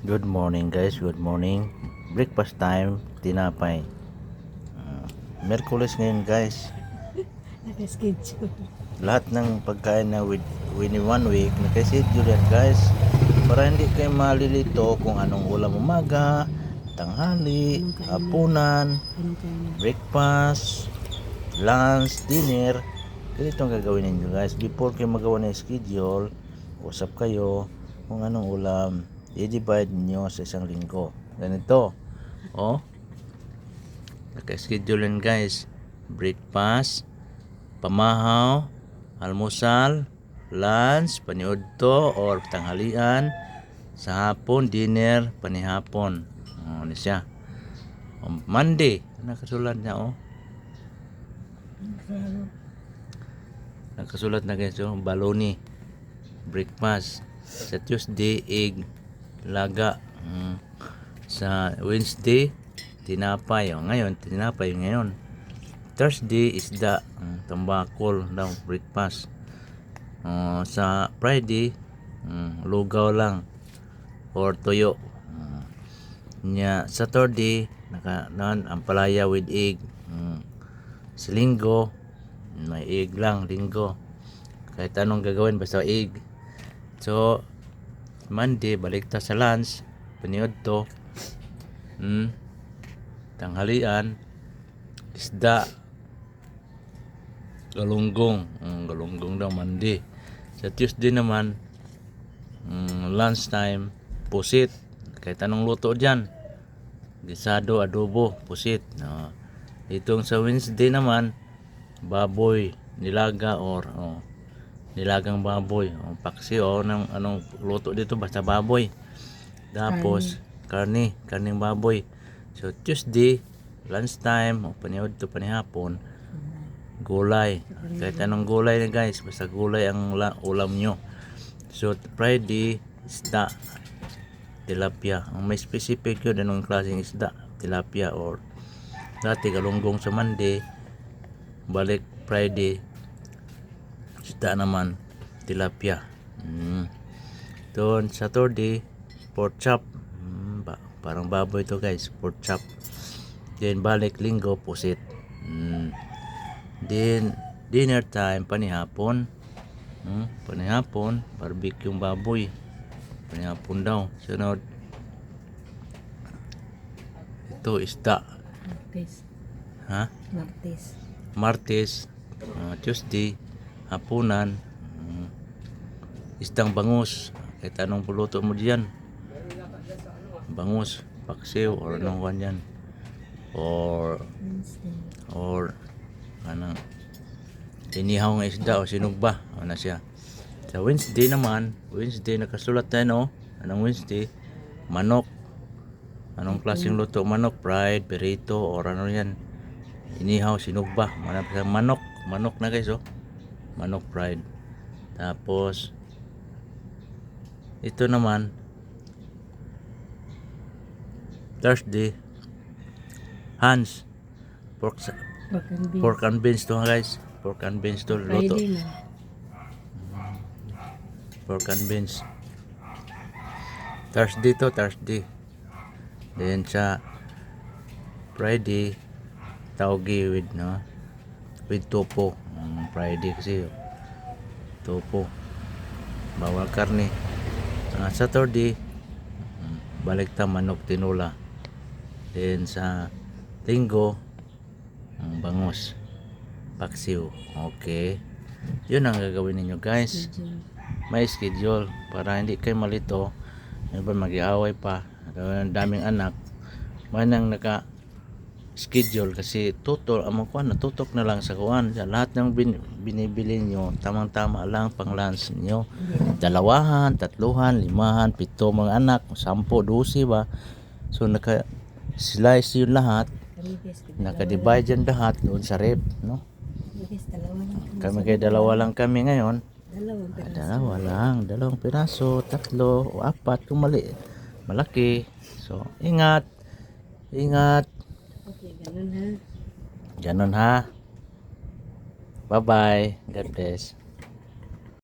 Good morning guys, good morning. Breakfast time, tinapay. Merkulis ngayon guys. Naka-schedule. Lahat ng pagkain na within 1 week, naka-schedule yan guys. Para hindi kayo malilito kung anong ulam umaga, tanghali, hapunan, breakfast, lunch, dinner. Ganito ang gagawin ninyo guys. Before kayo magawa ng schedule, usap kayo kung anong ulam. I-divide nyo sa isang linggo. Ganito. Oh. Naka-schedule yan guys. Breakfast, pamahaw, almusal, lunch, paniudto or tanghalian, sa hapon, dinner, panihapon. Ano siya. Monday, nakasulat niya oh. Nakasulat na guys oh, baloney. Breakfast. Sa Tuesday, egg, laga. Sa Wednesday, tinapay. Ngayon, tinapay ngayon. Thursday, isda, tambakol daw, breakfast. Sa Friday, lugaw lang or toyo. Saturday, ampalaya with egg. Sa linggo, may egg lang, linggo. Kahit anong gagawin, basta egg. So, Monday, balik ta sa lunch, paniudto, tanghalian, isda, galunggong daw Monday. Sa Tuesday naman, lunch time, pusit, kahit anong luto dyan, gisado, adobo, pusit. Itong sa Wednesday naman, baboy, nilaga or nilagang baboy, paksi o anong luto dito, basta baboy. Tapos karning baboy. So Tuesday, lunchtime o paniudto panihapon, gulay. Kahit anong gulay na guys, basta gulay ang ulam nyo. So Friday, isda, tilapia. Ang may specific yun, anong klaseng isda, tilapia or dati galunggong sa Monday, balik Friday, isda naman, tilapia. Doon Saturday, pork chop. Parang baboy to guys, pork chop. Then balik linggo, pusit. Then dinner time, panihapon. Panihapon, barbecue baboy. Panihapon daw. Sunod, ito isda. Martes, Tuesday, hapunan, istang bangus. Kahit anong puluto mo diyan, bangus, paksiw or anong kanyan, or anong inihaw nga isda o sinugba, ano siya. Sa Wednesday naman, nakasulat tayo no, anong Wednesday, manok. Anong klaseng luto? Manok, fried, perito, or ano yan, inihaw, sinugba. Manok na guys oh, manok fried. Tapos ito naman Thursday, Hans, pork and beans to guys, pork and beans to luto. Pork and beans Thursday. Then sa Friday, taugi with topo. Friday kasi topo, bawal karne. Saturday, balik ta manok tinola. Then sa linggo, bangus, paksiw. Okay, yun ang gagawin ninyo guys. May schedule para hindi kayo malito. Mag-iaway pa, daming anak, manang naka schedule kasi tutok na lang sa kuan. Lahat ng binibili nyo, tamang-tama lang pang lunch nyo. 2, 3, 5, 7 mga anak, 10, 12 ba. So naka-slice yun lahat, naka-divide yan lahat doon sa rep, no? Kami kay dalawa lang kami ngayon. Dalawang piraso, 3 o 4 kung malaki. So ingat. Ganun ha. Bye bye. God bless.